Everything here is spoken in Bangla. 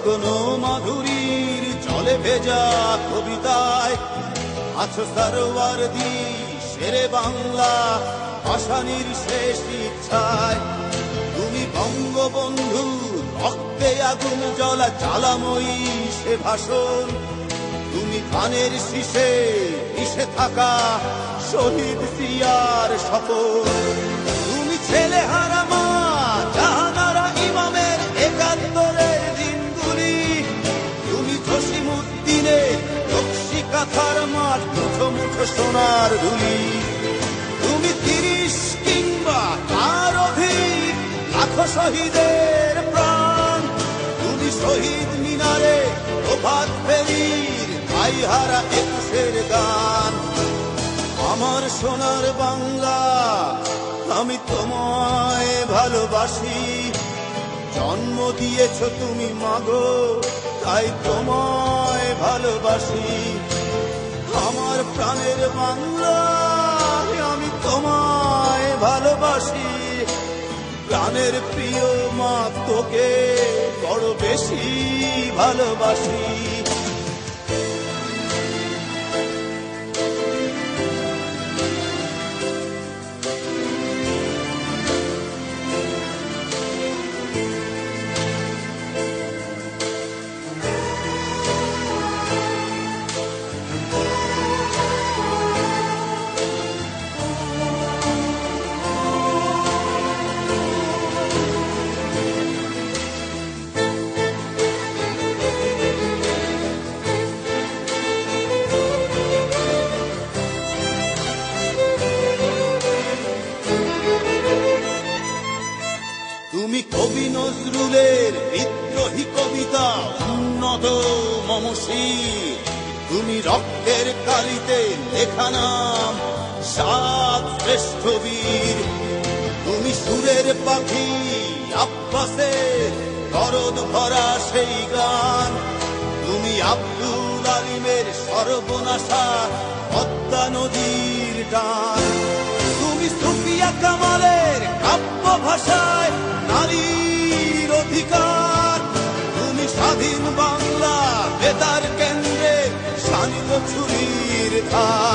গগন মাধুরীর জলে ভেজা কবিতায় আছো সরোয়ারদি শেরে বাংলা ভাষানির শেষ ইচ্ছায়। তুমি বঙ্গবন্ধু রক্তে আগুন জ্বলা জ্বালাময়ী সে ভাষণ। তুমি ধানের শীষে মিশে থাকা শহীদ জিয়ার শপথ। তুমি ছেলে হারা মা জাহানারা ইমামের একাত্তরের দিনগুলি। তুমি জসিমউদ্দিনের নকশি কাঁথার মাঠ মুঠো মুঠো সোনার ধুলি। তুমি ৩০ কিংবা তার অধিক লাখো শহীদের প্রাণ। তুমি শহীদ মিনারে প্রভাত ফেরির ভাইহারা ২১-এর গান। আমার সোনার বাংলা আমি তোমায় ভালোবাসি। জন্ম দিয়েছ তুমি মাগো তাই তোমায় ভালোবাসি। আমার প্রাণের বাংলা আমি তোমায় ভালোবাসি। প্রাণের প্রিয় মা তোকে বড় বেশি ভালোবাসি। তুমি কবি নজরুলের বিদ্রোহী কবিতা উন্নত মমশীর। তুমি রক্তের কালিতে লেখা নাম ৭ শ্রেষ্ঠ বীর। তুমি সুরের পাখি আব্বাসের দরদ ভরা সেই গান। তুমি আব্দুল আলিমের সর্বনাশা পদ্মা নদীর টান। তুমি সুফিয়া কামালের কাব্য ভাষায় নারীর অধিকার। তুমি স্বাধীন বাংলা বেতার কেন্দ্রে শানিত ছুরির ধার।